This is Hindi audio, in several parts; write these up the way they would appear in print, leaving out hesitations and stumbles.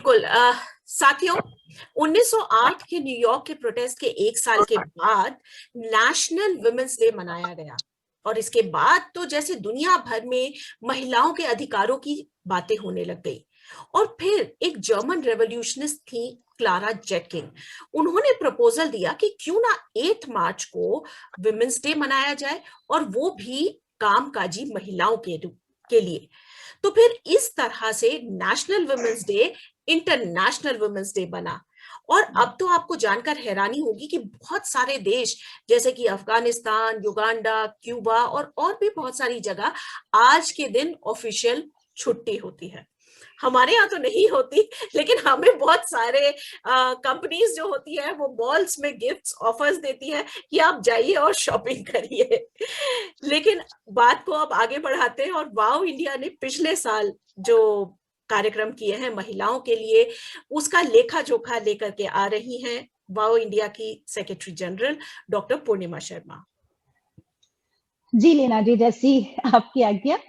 बिल्कुल। साथियों, 1908 के न्यूयॉर्क के प्रोटेस्ट के एक साल के बाद नेशनल वुमेन्स डे मनाया गया और इसके बाद तो जैसे दुनिया भर में महिलाओं के अधिकारों की बातें होने लग गई। और फिर एक जर्मन रेवोल्यूशनिस्ट थी क्लारा जेटकिन। उन्होंने प्रपोजल दिया कि क्यों ना 8 मार्च को वुमेन्स डे मनाया जाए और वो भी कामकाजी महिलाओं के लिए। तो फिर इस तरह से national women's day international women's day बना। और अब तो आपको जानकर हैरानी होगी कि बहुत सारे देश जैसे कि अफगानिस्तान, युगांडा, क्यूबा और भी बहुत सारी जगह आज के दिन ऑफिशियल छुट्टी होती है। हमारे यहाँ तो नहीं होती, लेकिन हमें बहुत सारे कंपनीज जो होती है वो मॉल्स में गिफ्ट्स ऑफर्स देती है कि आप जाइए और शॉपिंग करिए। लेकिन बात को अब आगे बढ़ाते हैं और वाओ इंडिया ने पिछले साल जो कार्यक्रम किए हैं महिलाओं के लिए, उसका लेखा जोखा लेकर के आ रही हैं वाओ इंडिया की सेक्रेटरी जनरल डॉक्टर पूर्णिमा शर्मा। जी लीना जी, जैसी आपकी आज्ञा।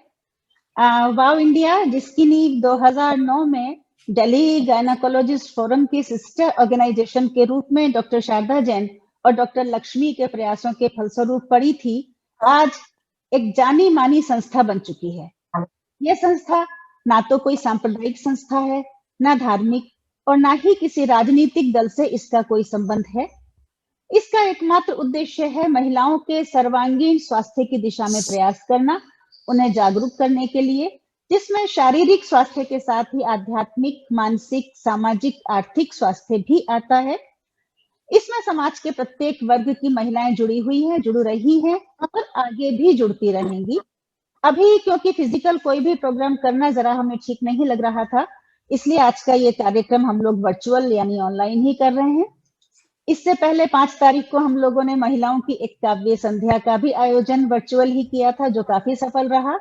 वाओ इंडिया, जिसकी नींव 2009 में दिल्ली गायनाकोलॉजिस्ट फोरम की सिस्टर ऑर्गेनाइजेशन के रूप में डॉक्टर शारदा जैन और डॉक्टर लक्ष्मी के प्रयासों के फलस्वरूप पड़ी थी, आज एक जानी मानी संस्था बन चुकी है। यह संस्था ना तो कोई सांप्रदायिक संस्था है, ना धार्मिक, और ना ही किसी राजनीतिक दल से इसका कोई संबंध है। इसका एकमात्र उद्देश्य है महिलाओं के सर्वांगीण स्वास्थ्य की दिशा में प्रयास करना, उन्हें जागरूक करने के लिए, जिसमें शारीरिक स्वास्थ्य के साथ ही आध्यात्मिक, मानसिक, सामाजिक, आर्थिक स्वास्थ्य भी आता है। इसमें समाज के प्रत्येक वर्ग की महिलाएं जुड़ी हुई हैं, जुड़ रही हैं और आगे भी जुड़ती रहेंगी। अभी क्योंकि फिजिकल कोई भी प्रोग्राम करना जरा हमें ठीक नहीं लग रहा था, इसलिए आज का ये कार्यक्रम हम लोग वर्चुअल यानी ऑनलाइन ही कर रहे हैं। इससे पहले 5 तारीख को हम लोगों ने महिलाओं की एक काव्य संध्या का भी आयोजन वर्चुअल ही किया था, जो काफी सफल रहा।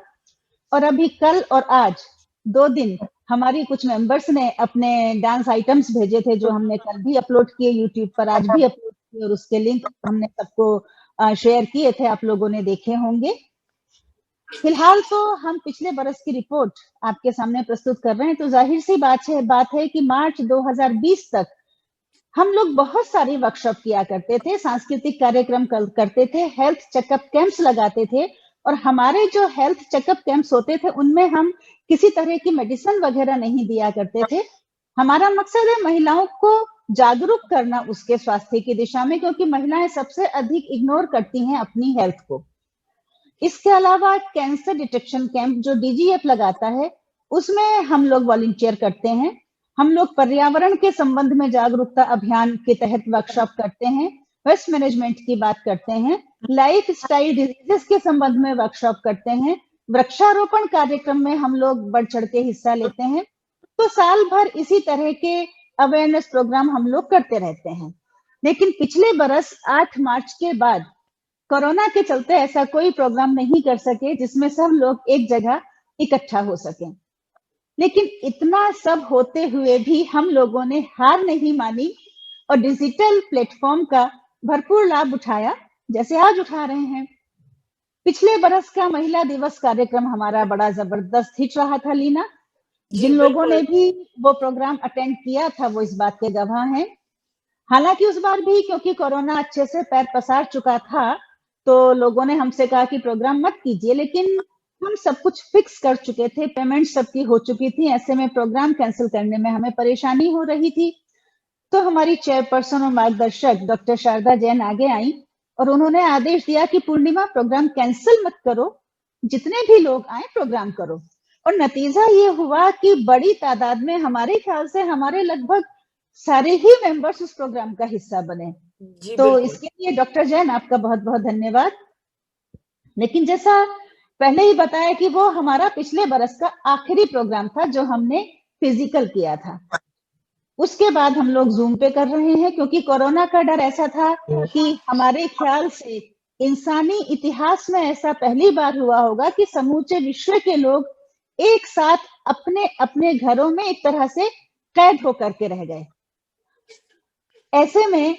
और अभी कल और आज 2 दिन हमारी कुछ मेंबर्स ने अपने डांस आइटम्स भेजे थे, जो हमने कल भी अपलोड किए यूट्यूब पर, आज भी अपलोड किए, और उसके लिंक हमने सबको शेयर किए थे, आप लोगों ने देखे होंगे। फिलहाल तो हम पिछले बरस की रिपोर्ट आपके सामने प्रस्तुत कर रहे हैं। तो जाहिर सी बात है कि मार्च 2020 तक हम लोग बहुत सारी वर्कशॉप किया करते थे, सांस्कृतिक कार्यक्रम करते थे, हेल्थ चेकअप कैंप्स लगाते थे, और हमारे जो हेल्थ चेकअप कैंप्स होते थे उनमें हम किसी तरह की मेडिसिन वगैरह नहीं दिया करते थे। हमारा मकसद है महिलाओं को जागरूक करना उसके स्वास्थ्य की दिशा में, क्योंकि महिलाएं सबसे अधिक इग्नोर करती हैं अपनी हेल्थ को। इसके अलावा कैंसर डिटेक्शन कैंप जो डीजीएफ लगाता है, उसमें हम लोग वॉलंटियर करते हैं। हम लोग पर्यावरण के संबंध में जागरूकता अभियान के तहत वर्कशॉप करते हैं, वेस्ट मैनेजमेंट की बात करते हैं, लाइफ स्टाइल डिजीजेस के संबंध में वर्कशॉप करते हैं, वृक्षारोपण कार्यक्रम में हम लोग बढ़ चढ़ के हिस्सा लेते हैं। तो साल भर इसी तरह के अवेयरनेस प्रोग्राम हम लोग करते रहते हैं। लेकिन पिछले बरस 8 मार्च के बाद कोरोना के चलते ऐसा कोई प्रोग्राम नहीं कर सके जिसमें सब लोग एक जगह इकट्ठा हो सकें। लेकिन इतना सब होते हुए भी हम लोगों ने हार नहीं मानी और डिजिटल प्लेटफॉर्म का भरपूर लाभ उठाया, जैसे आज उठा रहे हैं। पिछले बरस का महिला दिवस कार्यक्रम हमारा बड़ा जबरदस्त हिट रहा था लीना। जिन लोगों ने भी वो प्रोग्राम अटेंड किया था वो इस बात के गवाह हैं। हालांकि उस बार भी क्योंकि कोरोना अच्छे से पैर पसार चुका था, तो लोगों ने हमसे कहा कि प्रोग्राम मत कीजिए, लेकिन हम सब कुछ फिक्स कर चुके थे, पेमेंट सबकी हो चुकी थी, ऐसे में प्रोग्राम कैंसिल करने में हमें परेशानी हो रही थी। तो हमारी चेयरपर्सन और मार्गदर्शक डॉक्टर शारदा जैन आगे आई और उन्होंने आदेश दिया कि पूर्णिमा, प्रोग्राम कैंसिल मत करो, जितने भी लोग आए प्रोग्राम करो। और नतीजा ये हुआ कि बड़ी तादाद में, हमारे ख्याल से हमारे लगभग सारे ही मेंबर्स उस प्रोग्राम का हिस्सा बने। तो इसके लिए डॉक्टर जैन आपका बहुत बहुत धन्यवाद। लेकिन जैसा पहले ही बताया कि वो हमारा पिछले बरस का आखिरी प्रोग्राम था जो हमने फिजिकल किया था। उसके बाद हम लोग जूम पे कर रहे हैं, क्योंकि कोरोना का डर ऐसा था कि हमारे ख्याल से इंसानी इतिहास में ऐसा पहली बार हुआ होगा कि समूचे विश्व के लोग एक साथ अपने अपने घरों में एक तरह से कैद होकर के रह गए। ऐसे में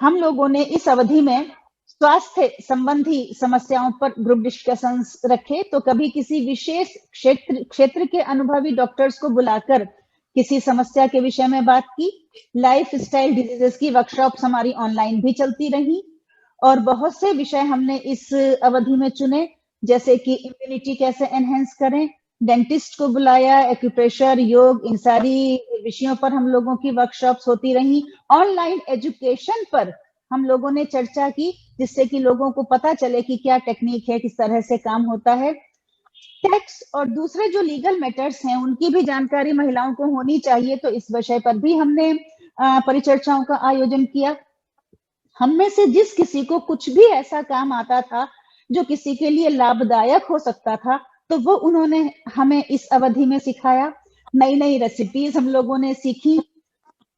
हम लोगों ने इस अवधि में स्वास्थ्य संबंधी समस्याओं पर ग्रुप डिस्कशंस रखे। तो कभी किसी विशेष क्षेत्र के अनुभवी डॉक्टर्स को बुलाकर किसी समस्या के विषय में बात की। लाइफ स्टाइल डिजीजेस की वर्कशॉप्स हमारी ऑनलाइन भी चलती रही और बहुत से विषय हमने इस अवधि में चुने, जैसे कि इम्यूनिटी कैसे एनहेंस करें, डेंटिस्ट को बुलाया, एक्यूप्रेशर, योग, इन सारी विषयों पर हम लोगों की वर्कशॉप्स होती रही। ऑनलाइन एजुकेशन पर हम लोगों ने चर्चा की, जिससे कि लोगों को पता चले कि क्या टेक्निक है, किस तरह से काम होता है। टैक्स और दूसरे जो लीगल मैटर्स हैं उनकी भी जानकारी महिलाओं को होनी चाहिए, तो इस विषय पर भी हमने परिचर्चाओं का आयोजन किया। हम में से जिस किसी को कुछ भी ऐसा काम आता था जो किसी के लिए लाभदायक हो सकता था, तो वो उन्होंने हमें इस अवधि में सिखाया। नई नई रेसिपीज हम लोगों ने सीखी।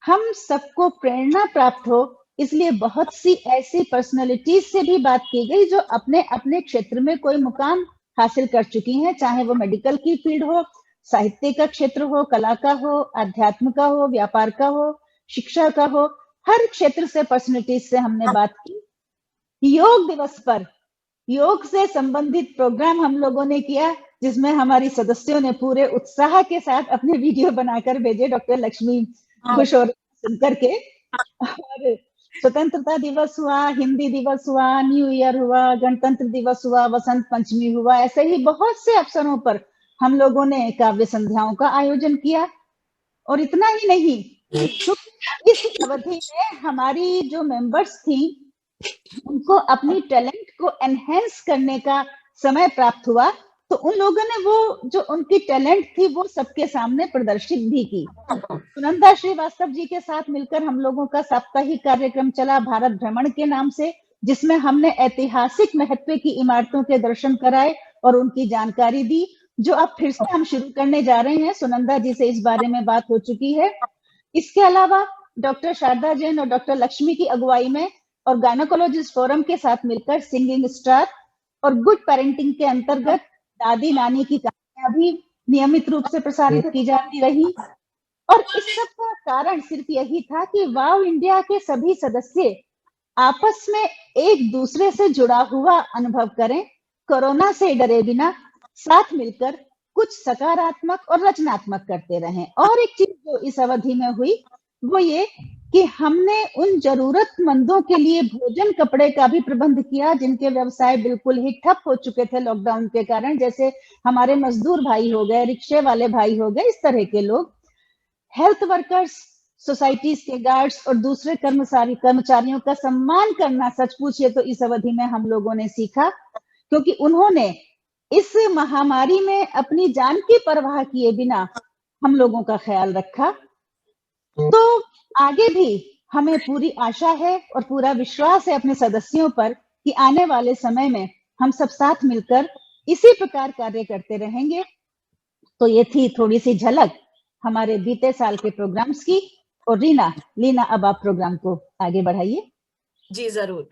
हम सबको प्रेरणा प्राप्त हो, इसलिए बहुत सी ऐसी पर्सनालिटीज से भी बात की गई जो अपने अपने क्षेत्र में कोई मुकाम हासिल कर चुकी हैं, चाहे वो मेडिकल की फील्ड हो, साहित्य का क्षेत्र हो, कला का हो, अध्यात्म का हो, व्यापार का हो, शिक्षा का हो, हर क्षेत्र से पर्सनालिटीज से हमने बात की। योग दिवस पर योग से संबंधित प्रोग्राम हम लोगों ने किया, जिसमें हमारी सदस्यों ने पूरे उत्साह के साथ अपने वीडियो बनाकर भेजे। डॉक्टर लक्ष्मी खुश हो सुनकर के। और स्वतंत्रता दिवस हुआ, हिंदी दिवस हुआ, न्यू ईयर हुआ, गणतंत्र दिवस हुआ, वसंत पंचमी हुआ, ऐसे ही बहुत से अवसरों पर हम लोगों ने काव्य संध्याओं का आयोजन किया। और इतना ही नहीं, तो इस अवधि में हमारी जो मेंबर्स थी उनको अपनी टैलेंट को एनहेंस करने का समय प्राप्त हुआ, तो उन लोगों ने वो जो उनकी टैलेंट थी वो सबके सामने प्रदर्शित भी की। सुनंदा श्रीवास्तव जी के साथ मिलकर हम लोगों का साप्ताहिक कार्यक्रम चला भारत भ्रमण के नाम से, जिसमें हमने ऐतिहासिक महत्व की इमारतों के दर्शन कराए और उनकी जानकारी दी, जो अब फिर से हम शुरू करने जा रहे हैं। सुनंदा जी से इस बारे में बात हो चुकी है। इसके अलावा डॉक्टर शारदा जैन और डॉक्टर लक्ष्मी की अगुवाई में और गायनोकोलॉजिस्ट फोरम के साथ मिलकर सिंगिंग स्टार और गुड पेरेंटिंग के अंतर्गत दादी नानी की कहानियां भी नियमित रूप से प्रसारित की जाती रही। और इस सब का कारण सिर्फ यही था कि वाव इंडिया के सभी सदस्य आपस में एक दूसरे से जुड़ा हुआ अनुभव करें, कोरोना से डरे बिना साथ मिलकर कुछ सकारात्मक और रचनात्मक करते रहें। और एक चीज जो इस अवधि में हुई वो ये कि हमने उन जरूरतमंदों के लिए भोजन कपड़े का भी प्रबंध किया जिनके व्यवसाय बिल्कुल ही ठप हो चुके थे लॉकडाउन के कारण, जैसे हमारे मजदूर भाई हो गए, रिक्शे वाले भाई हो गए, इस तरह के लोग। हेल्थ वर्कर्स, सोसाइटीज के गार्ड्स और दूसरे कर्मचारियों का सम्मान करना सच पूछिए तो इस अवधि में हम लोगों ने सीखा, क्योंकि उन्होंने इस महामारी में अपनी जान की परवाह किए बिना हम लोगों का ख्याल रखा। तो आगे भी हमें पूरी आशा है और पूरा विश्वास है अपने सदस्यों पर कि आने वाले समय में हम सब साथ मिलकर इसी प्रकार कार्य करते रहेंगे। तो ये थी थोड़ी सी झलक हमारे बीते साल के प्रोग्राम्स की। और लीना अब आप प्रोग्राम को आगे बढ़ाइए। जी जरूर।